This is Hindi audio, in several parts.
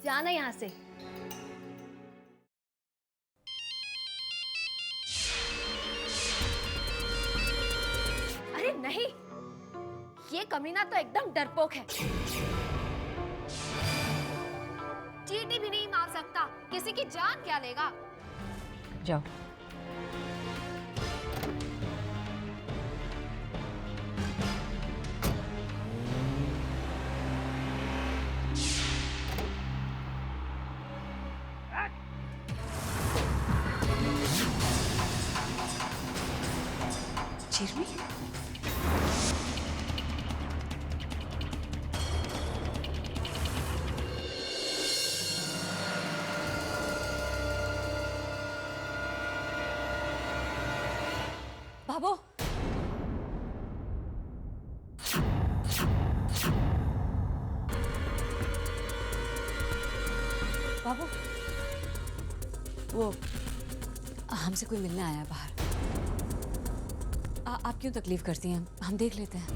जाना यहाँ से। अरे नहीं, ये कमीना तो एकदम डरपोक है। चींटी भी नहीं मार सकता, किसी की जान क्या लेगा। जाओ। चिरमी, बाबू, बाबू, वो हमसे कोई मिलने आया है बाहर। आप क्यों तकलीफ करती हैं? हम देख लेते हैं।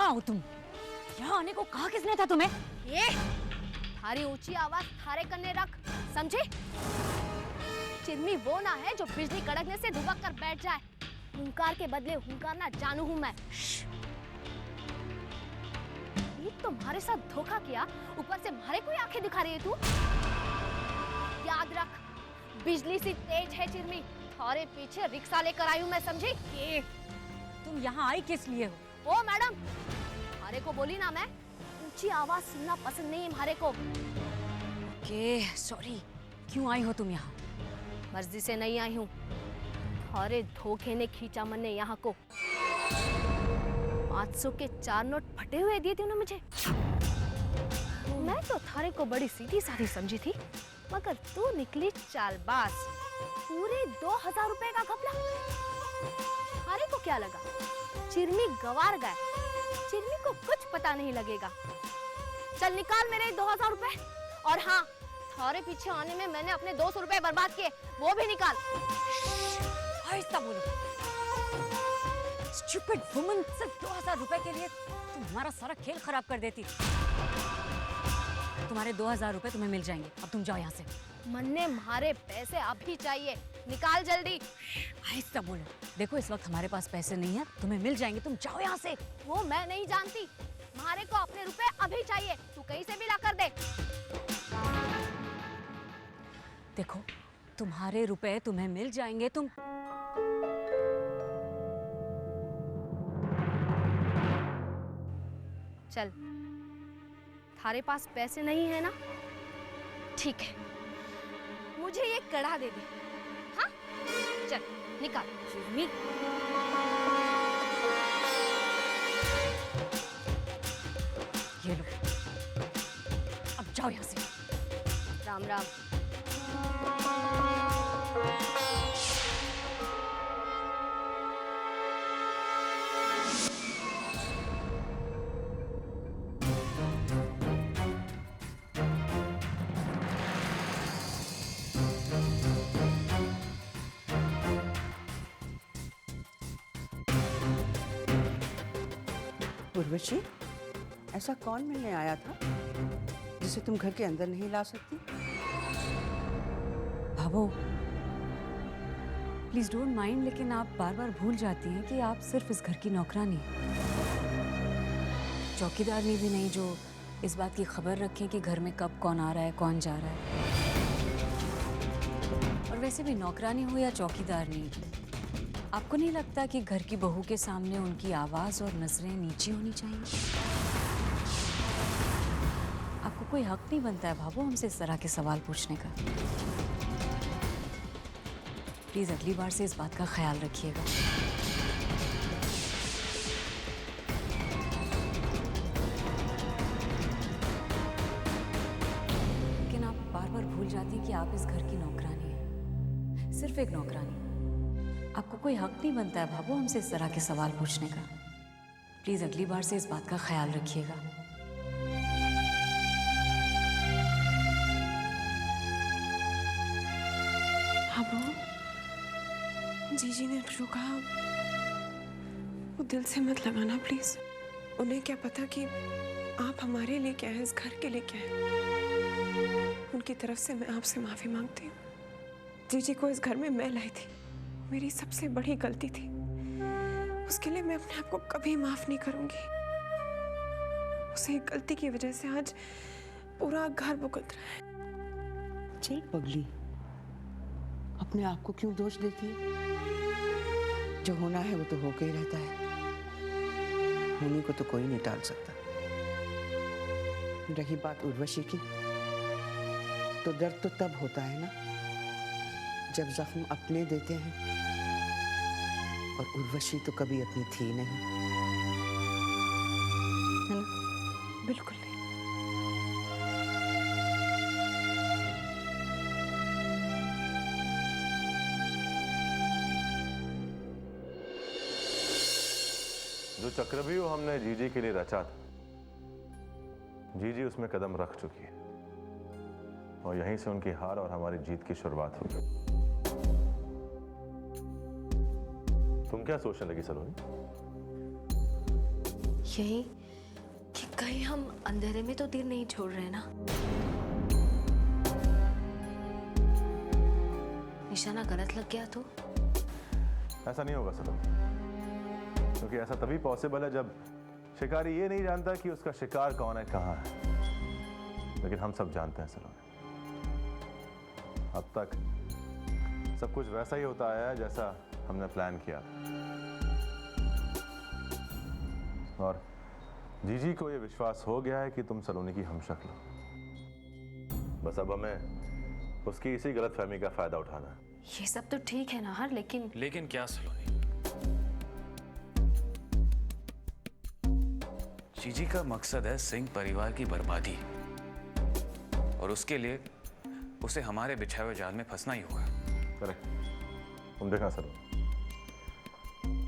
आओ तुम। यहाँ आने को कहा किसने था तुम्हें? ये थारी ऊंची आवाज थारे कन्ने रख, समझे? चिरमी वो ना है जो बिजली कड़कने से धुबक कर बैठ जाए। हुंकार के बदले हुंकार ना जानू हूं मैं। एक तो हमारे साथ धोखा किया, ऊपर से हमारे को आंखें दिखा रही है तू। याद रख, बिजली सी तेज है चिरमी। थारे पीछे रिक्शा लेकर आई हूं मैं, समझी? ये तुम यहाँ आई किस लिए हो? ओ मैडम, हमारे को बोली ना मैं, ऊंची आवाज सुनना पसंद नहीं है हमारे को। Okay, sorry. क्यों आई हो तुम यहाँ? मर्जी से नहीं आई हूँ, थारे धोखे ने खींचा मन ने यहाँ को। 500 के 4 नोट फटे हुए दिए थे उन्होंने मुझे। मैं तो थारे को बड़ी सीधी साधी समझी थी, मगर तू निकली चालबाज। पूरे 2000 रुपए का घपला। थारे को क्या लगा चिरमी गवार गए? चिरमी को कुछ पता नहीं लगेगा। चल निकाल मेरे 2000 रुपए। और हाँ, थारे पीछे आने में मैंने अपने 200 रुपए बर्बाद किए, वो भी निकाल। आहिस्ता बोलो। स्टूपिड वुमन, सिर्फ 2000 रुपए के लिए तुम हमारा सारा खेल खराब कर देती। तुम्हारे 2000 रुपए तुम्हें मिल जाएंगे। अब तुम जाओ यहाँ से। मन्ने मारे पैसे अभी चाहिए, निकाल जल्दी। आहिस्ता बोलो। देखो, इस वक्त हमारे पास पैसे नहीं है, तुम्हें मिल जाएंगे। तुम जाओ यहाँ से। वो मैं नहीं जानती, मारे को अपने रुपए अभी चाहिए। तू कहीं से भी ला कर दे। देखो, तुम्हारे रुपए तुम्हें मिल जाएंगे। तुम चल, थारे पास पैसे नहीं है ना? ठीक है, मुझे ये कड़ा दे दे। हाँ, चल निकाल। चिरमी, ये लो। अब जाओ यहाँ से। राम राम। उर्वशी, ऐसा कौन मिलने आया था जिसे तुम घर के अंदर नहीं ला सकती? भाभो, प्लीज डोंट माइंड, लेकिन आप बार बार भूल जाती हैं कि आप सिर्फ इस घर की नौकरानी हैं, चौकीदारनी भी नहीं जो इस बात की खबर रखें कि घर में कब कौन आ रहा है, कौन जा रहा है। और वैसे भी नौकरानी हो या चौकीदारनी, आपको नहीं लगता कि घर की बहू के सामने उनकी आवाज और नजरें नीची होनी चाहिए? आपको कोई हक नहीं बनता है भाभो हमसे इस तरह के सवाल पूछने का। प्लीज अगली बार से इस बात का ख्याल रखिएगा। आप इस घर की नौकरानी हैं, सिर्फ एक नौकरानी। आपको कोई हक नहीं बनता है भाभो हमसे इस तरह के सवाल पूछने का। प्लीज अगली बार से इस बात का ख्याल रखिएगा। भाभो, जीजी ने जो कहा वो दिल से मत लगाना प्लीज। उन्हें क्या पता कि आप हमारे लिए क्या है, इस घर के लिए क्या है। उनकी तरफ से मैं आपसे माफी मांगती हूँ। जीजी को इस घर में मैं लाई थी, मेरी सबसे बड़ी गलती थी। उसके लिए मैं अपने आप को कभी माफ नहीं करूंगी। उसे एक गलती की वजह से आज पूरा घर भुगत रहा है। चल पगली, अपने आप को क्यों दोष देती है? जो होना है वो तो होके ही रहता है, होने को तो कोई नहीं टाल सकता। रही बात उर्वशी की, तो दर्द तो तब होता है ना जब जख्म अपने देते हैं, और उर्वशी तो कभी अपनी थी नहीं, है ना? बिल्कुल नहीं। जो चक्रव्यूह हमने जीजी के लिए रचा था, जीजी उसमें कदम रख चुकी है, और यहीं से उनकी हार और हमारी जीत की शुरुआत होगी। तुम क्या सोचने लगी सलोनी? यही कि कहीं हम अंधेरे में तो तीर नहीं छोड़ रहे ना। निशाना गलत लग गया तो? ऐसा नहीं होगा सलोनी, क्योंकि ऐसा तभी पॉसिबल है जब शिकारी ये नहीं जानता कि उसका शिकार कौन है, कहाँ है। लेकिन हम सब जानते हैं सलोनी, अब तक सब कुछ वैसा ही होता आया है जैसा हमने प्लान किया था। और जीजी को यह विश्वास हो गया है कि तुम सलोनी की हमशक्ल हो। बस अब हमें उसकी इसी गलतफहमी का फायदा उठाना है। ये सब तो ठीक है नाहर, लेकिन क्या सलोनी? जीजी का मकसद है सिंह परिवार की बर्बादी, और उसके लिए उसे हमारे बिछाए हुए जाल में फंसना ही होगा। करेक्ट। तुम देखना सलोनी,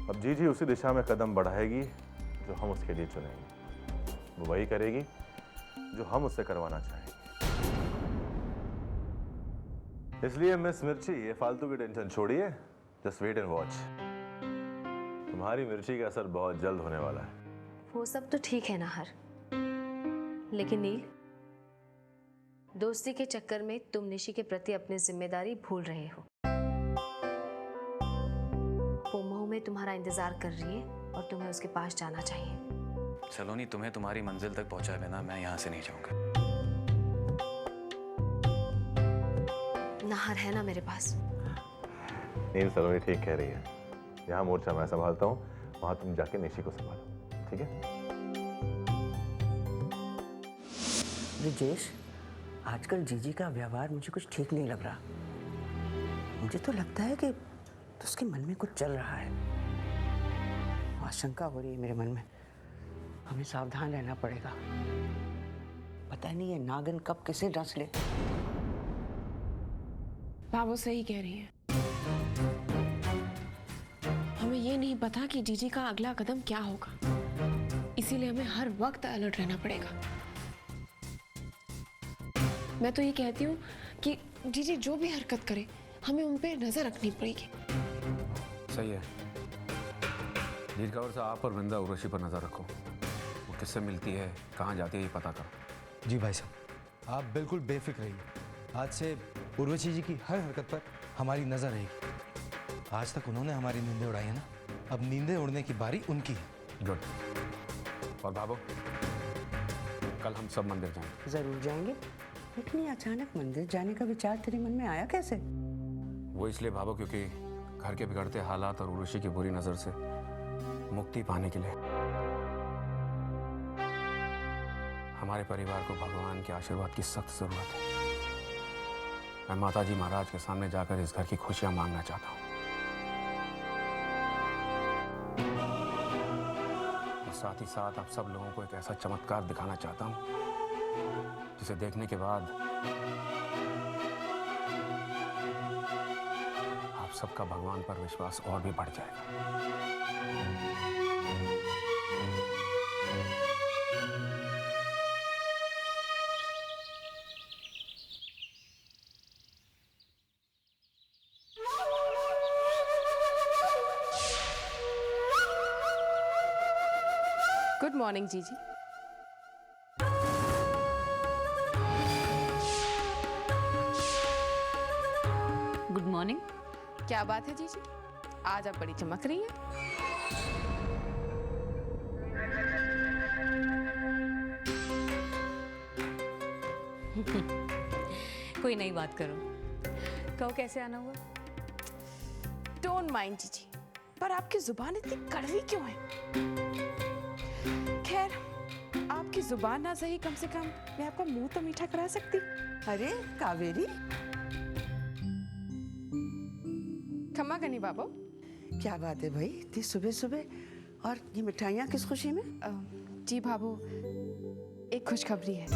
अब जीजी उसी दिशा में कदम बढ़ाएगी जो हम उसके लिए चुनेंगे। वो वही करेगी जो हम उससे करवाना चाहेंगे। इसलिए मिस मिर्ची, ये फालतू की टेंशन छोड़िए, जस्ट वेट एंड वॉच। तुम्हारी मिर्ची का असर बहुत जल्द होने वाला है। वो सब तो ठीक है नाहर, लेकिन नील, दोस्ती के चक्कर में तुम निशी के प्रति अपनी जिम्मेदारी भूल रहे हो। वो महू में तुम्हारा इंतजार कर रही है और तुम्हें उसके पास जाना चाहिए। सलोनी, तुम्हें तुम्हारी मंजिल तक पहुंचाए बिना मैं यहाँ से नहीं जाऊंगा। नाहर है ना मेरे पास। नील, सलोनी ठीक कह रही है। यहाँ मोर्चा मैं संभालता हूँ, वहां तुम जाके निशी को संभालो, ठीक है? ब्रिजेश, आजकल जीजी का व्यवहार मुझे कुछ ठीक नहीं लग रहा। मुझे तो लगता है कि उसके मन में कुछ चल रहा है। आशंका हो रही है मेरे मन में। हमें सावधान रहना पड़ेगा। पता नहीं ये नागिन कब किसे डस ले। बाबू सही कह रही है। हमें ये नहीं पता कि जीजी का अगला कदम क्या होगा, इसीलिए हमें हर वक्त अलर्ट रहना पड़ेगा। मैं तो ये कहती हूँ कि जीजी जो भी हरकत करे हमें उन पे नजर रखनी पड़ेगी। सही है। दीर्घावर से आप और वृंदा उर्वशी पर नजर रखो। वो किससे मिलती है, कहाँ जाती है, ये पता करो। जी भाई साहब, आप बिल्कुल बेफिक्र रहिए। आज से उर्वशी जी की हर हरकत पर हमारी नजर रहेगी। आज तक उन्होंने हमारी नींदें उड़ाई है ना, अब नींदें उड़ने की बारी उनकी है। गुड। और भाभो, कल हम सब मंदिर जाएंगे। जरूर जाएंगे, लेकिन ये अचानक मंदिर जाने का विचार तेरे मन में आया कैसे? वो इसलिए भाभो, क्योंकि घर के बिगड़ते हालात और उर्वशी की बुरी नजर से मुक्ति पाने के लिए हमारे परिवार को भगवान के आशीर्वाद की सख्त जरूरत है। मैं माताजी महाराज के सामने जाकर इस घर की खुशियां मांगना चाहता हूँ, और साथ ही साथ आप सब लोगों को एक ऐसा चमत्कार दिखाना चाहता हूँ जिसे देखने के बाद सबका भगवान पर विश्वास और भी बढ़ जाएगा। गुड मॉर्निंग जीजी। Good morning. क्या बात है जीजी, आज आप बड़ी चमक रही हैं। कोई नई बात करो। कहो कैसे आना हुआ? डोंट माइंड जीजी, पर आपकी जुबान इतनी कड़वी क्यों है? खैर, आपकी जुबान ना सही, कम से कम मैं आपका मुंह तो मीठा करा सकती। अरे कावेरी, खम्मा गनी बाबू। क्या बात है भाई, इतनी सुबह सुबह और ये मिठाइयाँ किस खुशी में? जी बाबू, एक खुशखबरी है।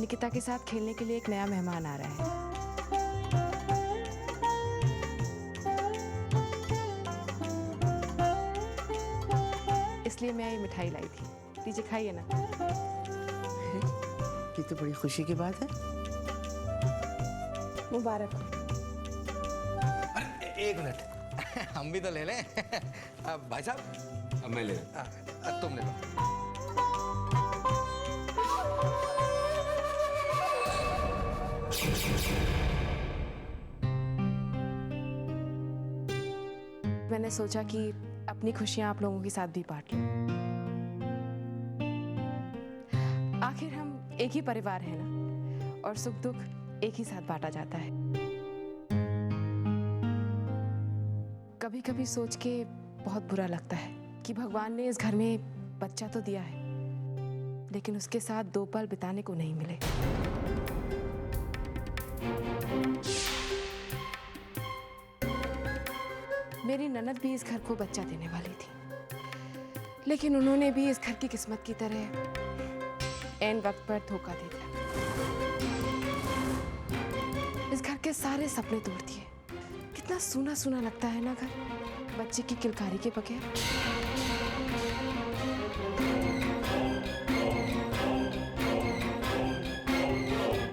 निकिता के साथ खेलने के लिए एक नया मेहमान आ रहा है। इसलिए मैं ये मिठाई लाई थी, लीजिए खाइए ना। ये तो बड़ी खुशी की बात है। मुबारक हो। अरे एक मिनट, हम भी तो ले लें। भाई साहब, अब मैं ले तुम ले लो। मैंने सोचा कि अपनी खुशियां आप लोगों के साथ भी बांट लूं। आखिर हम एक ही परिवार है ना, और सुख दुख एक ही साथ बांटा जाता है। कभी कभी सोच के बहुत बुरा लगता है कि भगवान ने इस घर में बच्चा तो दिया है, लेकिन उसके साथ 2 पल बिताने को नहीं मिले। मेरी ननद भी इस घर को बच्चा देने वाली थी, लेकिन उन्होंने भी इस घर की किस्मत की तरह ऐन वक्त पर धोखा दे दिया। इस घर के सारे सपने तोड़ दिए। कितना सूना सूना लगता है ना घर, बच्चे की किलकारी के बगैर।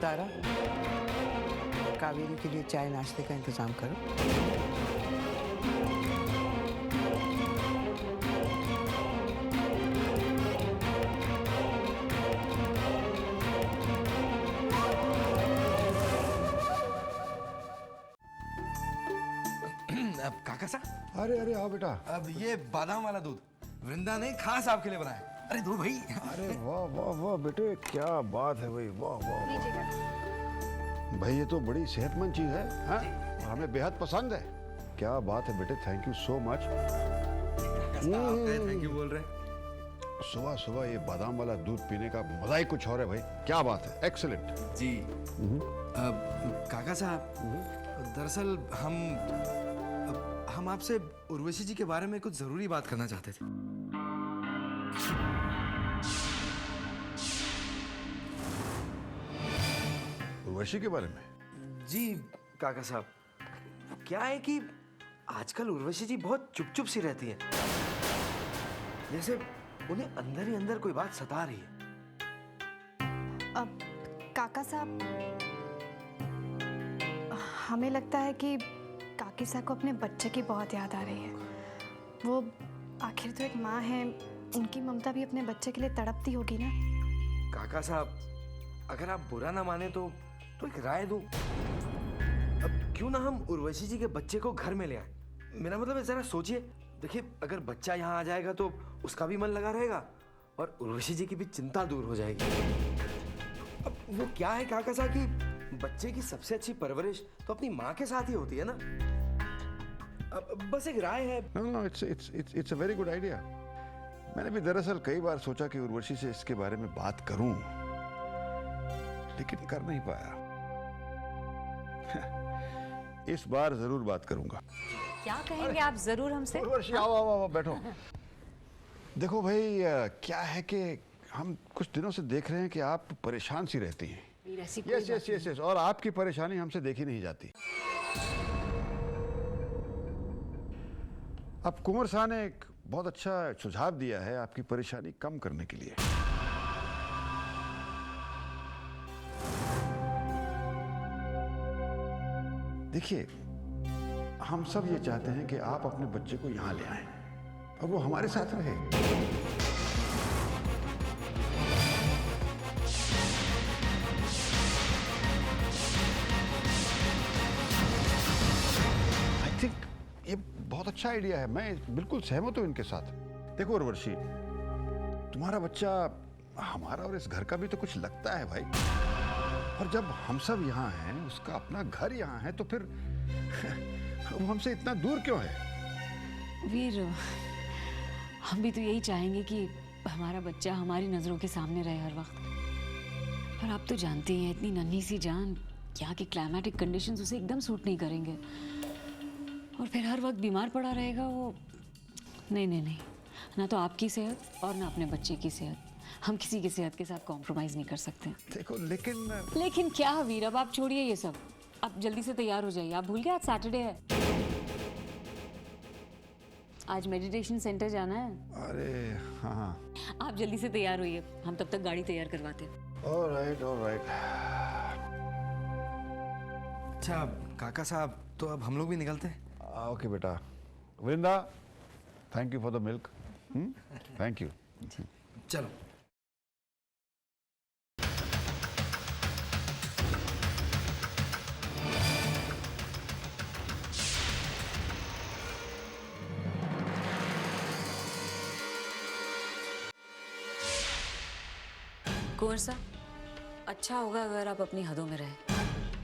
तारा, कावेरी के लिए चाय नाश्ते का इंतजाम करो। अब काका साहब, अरे अरे आओ बेटा। अब ये बादाम वाला दूध वृंदा ने खास आपके लिए बनाया। अरे दो भाई। अरे वाह वाह वाह बेटे, क्या बात है भाई, वाह वाह वाह। भाई ये तो बड़ी सेहतमंद चीज है, हाँ? और हमें बेहद पसंद है। क्या बात है बेटे, thank you so much. Thank you बोल रहे। सुबह सुबह ये बादाम वाला दूध पीने का मजा ही कुछ और है भाई। क्या बात है, एक्सीलेंट जी। अब काका साहब, दरअसल हम आपसे उर्वशी जी के बारे में कुछ जरूरी बात करना चाहते थे। उर्वशी के बारे में? जी काका साहब, क्या है कि आजकल उर्वशी जी बहुत चुप चुप सी रहती हैं, जैसे उन्हें अंदर ही अंदर कोई बात सता रही है। अब काका साहब, हमें लगता है कि काकी साहब को अपने बच्चे की बहुत याद आ रही है। वो आखिर तो एक माँ है, उनकी ममता भी अपने बच्चे के लिए तड़पती होगी ना। काका साहब, अगर आप बुरा ना माने तो एक राय दूं। अब क्यों ना हम उर्वशी जी के बच्चे को घर में ले आए। मेरा मतलब है, जरा सोचिए, देखिए अगर बच्चा यहाँ आ जाएगा तो उसका भी मन लगा रहेगा और उर्वशी जी की भी चिंता दूर हो जाएगी। अब वो क्या है काका साहब कि बच्चे की सबसे अच्छी परवरिश तो अपनी माँ के साथ ही होती है ना। अब बस एक राय है। No, it's a very good idea. मैंने भी दरअसल कई बार सोचा कि उर्वशी से इसके बारे में बात करूं, लेकिन कर नहीं पाया। इस बार जरूर बात करूंगा। क्या कहेंगे आप जरूर हमसे? उर्वशी आओ आओ आओ, बैठो। देखो भाई, क्या है कि हम कुछ दिनों से देख रहे हैं कि आप परेशान सी रहती हैं। वीर, ऐसी कोई यस बात यस यस यस, और आपकी परेशानी हमसे देखी नहीं जाती। अब कुंवर शाह ने एक बहुत अच्छा सुझाव दिया है आपकी परेशानी कम करने के लिए। देखिए, हम सब ये चाहते हैं कि आप अपने बच्चे को यहां ले आएं और वो हमारे साथ रहे। आई थिंक ये बहुत अच्छा आइडिया है, मैं बिल्कुल सहमत हूं इनके साथ। देखो उर्वशी, तुम्हारा बच्चा हमारा और इस घर का भी तो कुछ लगता है भाई, और जब हम सब यहाँ हैं, उसका अपना घर यहाँ है, तो फिर वो हमसे इतना दूर क्यों है? वीर, हम भी तो यही चाहेंगे कि हमारा बच्चा हमारी नज़रों के सामने रहे हर वक्त। पर आप तो जानते हैं, इतनी नन्ही सी जान, यहाँ के क्लाइमेटिक कंडीशंस उसे एकदम सूट नहीं करेंगे, और फिर हर वक्त बीमार पड़ा रहेगा वो। नहीं नहीं नहीं, ना तो आपकी सेहत और ना अपने बच्चे की सेहत। हम किसी की सेहत के साथ कॉम्प्रोमाइज़ नहीं कर सकते। देखो लेकिन लेकिन क्या वीर, अब आप छोड़िए ये सब, आप जल्दी से तैयार हो जाइए। आप भूल गए आज सैटरडे है, आज मेडिटेशन सेंटर जाना है। अरे हाँ, आप जल्दी से तैयार होइए, हम तब तक गाड़ी तैयार करवाते हैं। Alright alright. अच्छा काका साहब, तो अब हम लोग भी निकलते हैं। ओके बेटा। Vrinda, thank you for the milk. Thank you. चलो। कुंवर साहब, अच्छा होगा अगर आप अपनी हदों में रहें,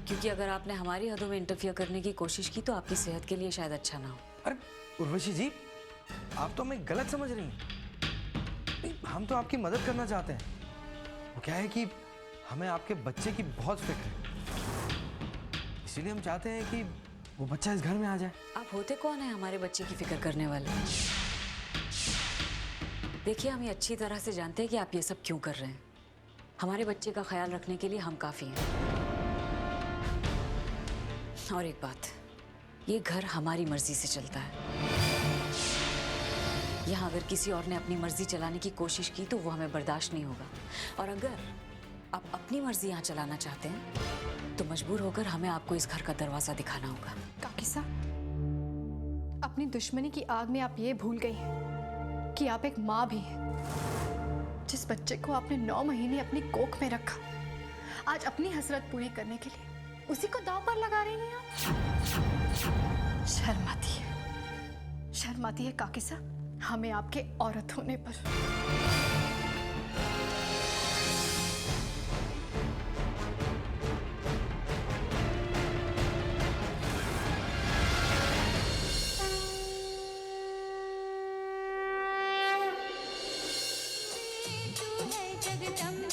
क्योंकि अगर आपने हमारी हदों में इंटरफियर करने की कोशिश की तो आपकी सेहत के लिए शायद अच्छा ना हो। अरे उर्वशी जी, आप तो हमें गलत समझ रही हैं। नहीं, हम तो आपकी मदद करना चाहते हैं। वो क्या है कि हमें आपके बच्चे की बहुत फिक्र है, इसीलिए हम चाहते हैं कि वो बच्चा इस घर में आ जाए। आप होते कौन है हमारे बच्चे की फिक्र करने वाले? देखिए, हम ये अच्छी तरह से जानते हैं कि आप ये सब क्यों कर रहे हैं। हमारे बच्चे का ख्याल रखने के लिए हम काफ़ी हैं। और एक बात, ये घर हमारी मर्जी से चलता है। यहाँ अगर किसी और ने अपनी मर्जी चलाने की कोशिश की तो वो हमें बर्दाश्त नहीं होगा, और अगर आप अपनी मर्जी यहाँ चलाना चाहते हैं तो मजबूर होकर हमें आपको इस घर का दरवाज़ा दिखाना होगा। काकी साहब, अपनी दुश्मनी की आग में आप ये भूल गई हैं कि आप एक माँ भी हैं। जिस बच्चे को आपने 9 महीने अपनी कोख में रखा, आज अपनी हसरत पूरी करने के लिए उसी को दांव पर लगा रही हैं आप। शर्म आती है, शर्म आती है काकी साहब हमें आपके औरत होने पर। जगदम्बा